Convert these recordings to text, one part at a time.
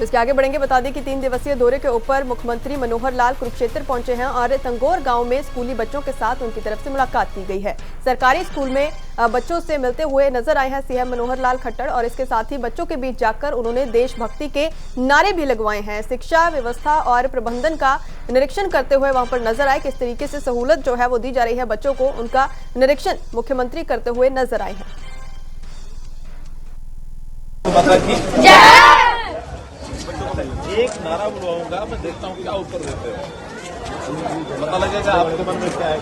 इसके आगे बढ़ेंगे, बता दें कि 3 दिवसीय दौरे के ऊपर मुख्यमंत्री मनोहर लाल कुरुक्षेत्र पहुंचे हैं और तंगोर गांव में स्कूली बच्चों के साथ उनकी तरफ से मुलाकात की गई है। सरकारी स्कूल में बच्चों से मिलते हुए नजर आए हैं सीएम मनोहर लाल खट्टर और इसके साथ ही बच्चों के बीच जाकर उन्होंने देशभक्ति के नारे भी लगवाए हैं। शिक्षा व्यवस्था और प्रबंधन का निरीक्षण करते हुए वहां पर नजर आए, किस तरीके से सहूलत जो है वो दी जा रही है बच्चों को, उनका निरीक्षण मुख्यमंत्री करते हुए नजर आए हैं। एक नारा बुलवाऊंगा, मैं देखता हूँ क्या उत्तर देते हो, पता लगेगा आपके मन में क्या है।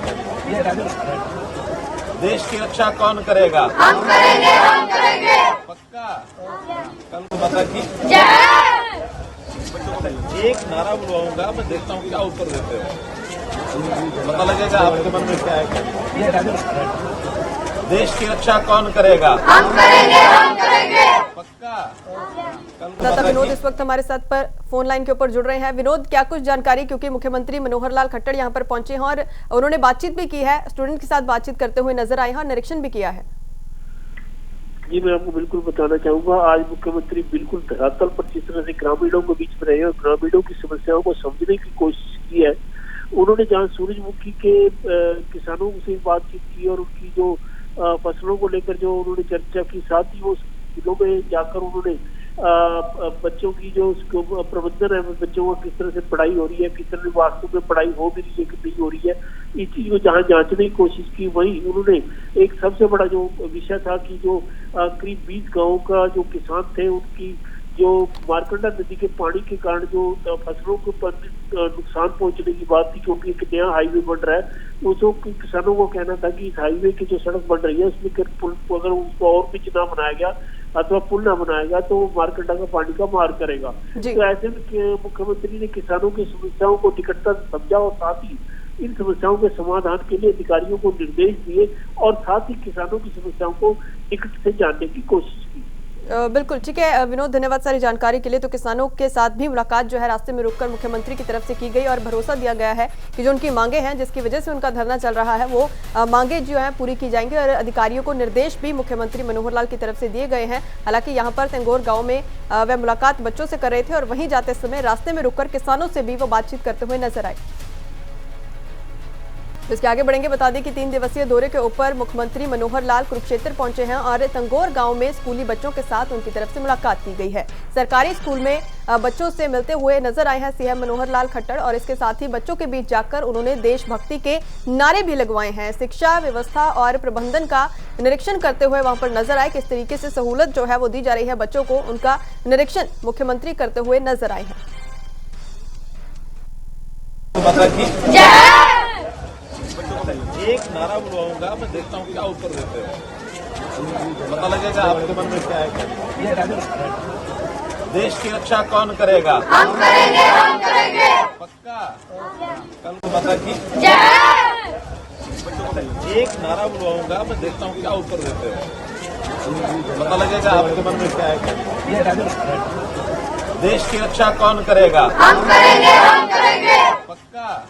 देश की रक्षा कौन करेगा? हम करेंगे, हम करेंगे। पक्का? कल को पता की एक नारा बुलवाऊंगा, मैं देखता हूँ क्या उत्तर देते हो, पता लगेगा आपके मन में क्या है। देश की रक्षा कौन करेगा? हम करेंगे, हम करेंगे। पक्का? दादा विनोद इस वक्त हमारे साथ पर फोन लाइन के ऊपर जुड़ रहे हैं। विनोद, क्या कुछ जानकारी, क्योंकि मुख्यमंत्री मनोहर लाल खट्टर यहां पर पहुंचे हैं और उन्होंने बातचीत भी की है, स्टूडेंट के साथ बातचीत करते हुए नजर आए हैं और निरीक्षण भी किया है। जी, मैं आपको बिल्कुल बताना चाहूंगा, आज मुख्यमंत्री बिल्कुल धरातल पर जिस तरह से ग्रामीणों के बीच में रहे और ग्रामीणों की समस्याओं को समझने की कोशिश की है। उन्होंने जहाँ सूरजमुखी के किसानों से बातचीत की और उनकी जो फसलों को लेकर जो उन्होंने चर्चा की, साथ ही वो जिलों में जाकर उन्होंने बच्चों की जो प्रबंधन है, बच्चों को किस तरह से पढ़ाई हो रही है, किस तरह से वास्तव में पढ़ाई हो भी रही है कि नहीं हो रही है, इस चीज को जहाँ जांचने की कोशिश की। वहीं उन्होंने एक सबसे बड़ा जो विषय था कि जो करीब 20 गाँव का जो किसान थे, उनकी जो मार्कंडा नदी के पानी के कारण जो फसलों के ऊपर नुकसान पहुंचने की बात थी, क्योंकि एक नया हाईवे बन रहा है। उसको किसानों को कहना था कि इस हाईवे की जो सड़क बन रही है उसमें पुल, अगर उसको और पिच ना बनाया गया अथवा पुल ना बनाया गया तो वो मार्कंडा का पानी का मार करेगा। तो ऐसे में मुख्यमंत्री ने किसानों की समस्याओं को निकटता से समझा और साथ ही इन समस्याओं के समाधान के लिए अधिकारियों को निर्देश दिए और साथ ही किसानों की समस्याओं को निकट से जानने की कोशिश की। बिल्कुल ठीक है विनोद, धन्यवाद सारी जानकारी के लिए। तो किसानों के साथ भी मुलाकात जो है रास्ते में रुककर मुख्यमंत्री की तरफ से की गई और भरोसा दिया गया है कि जो उनकी मांगे हैं, जिसकी वजह से उनका धरना चल रहा है, वो मांगे जो है पूरी की जाएंगी और अधिकारियों को निर्देश भी मुख्यमंत्री मनोहर लाल की तरफ से दिए गए हैं। हालांकि यहाँ पर तंगोर गाँव में वह मुलाकात बच्चों से कर रहे थे और वहीं जाते समय रास्ते में रुककर किसानों से भी वो बातचीत करते हुए नजर आए। इसके आगे बढ़ेंगे, बता दें कि 3 दिवसीय दौरे के ऊपर मुख्यमंत्री मनोहर लाल कुरुक्षेत्र पहुंचे हैं और तंगोर गांव में स्कूली बच्चों के साथ उनकी तरफ से मुलाकात की गई है। सरकारी स्कूल में बच्चों से मिलते हुए नजर आए हैं सीएम मनोहर लाल खट्टर और इसके साथ ही बच्चों के बीच जाकर उन्होंने देशभक्ति के नारे भी लगवाए हैं। शिक्षा व्यवस्था और प्रबंधन का निरीक्षण करते हुए वहां पर नजर आए, किस तरीके से सहूलत जो है वो दी जा रही है बच्चों को, उनका निरीक्षण मुख्यमंत्री करते हुए नजर आए हैं। एक नारा बुलवाऊंगा, मैं देखता हूँ क्या उत्तर देते हो, पता लगेगा आपके मन में क्या है। देश की रक्षा कौन करेगा? हम करेंगे, हम करेंगे। पक्का? कल को पता की एक नारा बुलवाऊंगा, मैं देखता हूँ क्या उत्तर देते हो, पता लगेगा आपके मन में क्या है। देश की रक्षा कौन करेगा? हम करेंगे, हम करेंगे। पक्का?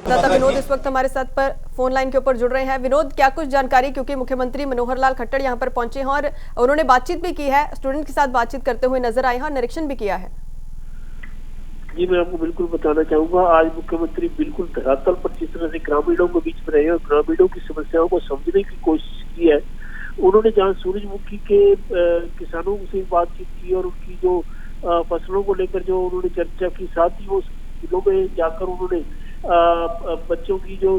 दादा विनोद इस वक्त हमारे साथ पर फोन लाइन के ऊपर जुड़ रहे हैं। विनोद, क्या कुछ जानकारी, क्योंकि मुख्यमंत्री मनोहर लाल खट्टर यहां पर पहुंचे हैं और उन्होंने बातचीत भी की है, स्टूडेंट के साथ बातचीत करते हुए नजर आए हैं और निरीक्षण भी किया है। जी, मैं आपको बिल्कुल बताना चाहूंगा, आज मुख्यमंत्री बिल्कुल धरातल पर जिस तरह से ग्रामीणों के बीच में रहे और ग्रामीणों की समस्याओं को समझने की कोशिश की है। उन्होंने जहाँ सूरजमुखी के किसानों से बातचीत की और उनकी जो फसलों को लेकर जो उन्होंने चर्चा की, साथ ही वो जिलों में जाकर उन्होंने बच्चों की जो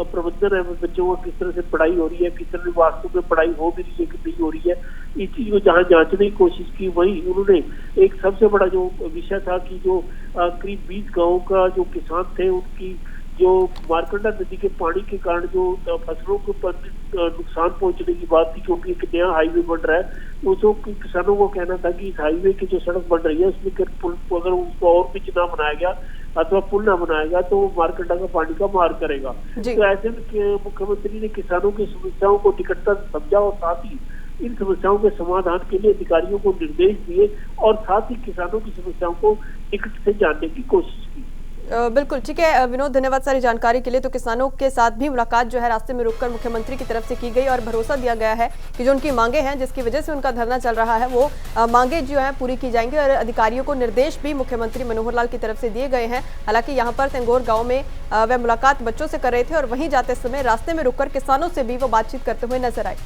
प्रबंधन है, बच्चों को किस तरह से पढ़ाई हो रही है, किस तरह से वास्तव में पढ़ाई हो भी रही है कि नहीं हो रही है, इस चीज को जहाँ जांचने की कोशिश की। वहीं उन्होंने एक सबसे बड़ा जो विषय था कि जो करीब 20 गाँव का जो किसान थे, उनकी जो मार्कंडा नदी के पानी के कारण जो फसलों के ऊपर नुकसान पहुंचने की बात थी, क्योंकि एक नया हाईवे बन रहा है। उसको किसानों को कहना था कि इस हाईवे की जो सड़क बन रही है उसमें पुल, अगर उसको और पिच ना बनाया गया अथवा पुल ना बनाया गया तो वो मार्कंडा का पानी का मार करेगा। तो ऐसे में मुख्यमंत्री ने किसानों की समस्याओं को निकटता से समझा और साथ ही इन समस्याओं के समाधान के लिए अधिकारियों को निर्देश दिए और साथ ही किसानों की समस्याओं को निकट से जानने की कोशिश की। बिल्कुल ठीक है विनोद, धन्यवाद सारी जानकारी के लिए। तो किसानों के साथ भी मुलाकात जो है रास्ते में रुककर मुख्यमंत्री की तरफ से की गई और भरोसा दिया गया है कि जो उनकी मांगे हैं, जिसकी वजह से उनका धरना चल रहा है, वो मांगे जो है पूरी की जाएंगी। और अधिकारियों को निर्देश भी मुख्यमंत्री मनोहर लाल की तरफ से दिए गए हैं। हालांकि यहाँ पर तंगोर गाँव में वह मुलाकात बच्चों से कर रहे थे और वहीं जाते समय रास्ते में रुककर किसानों से भी वो बातचीत करते हुए नजर आए।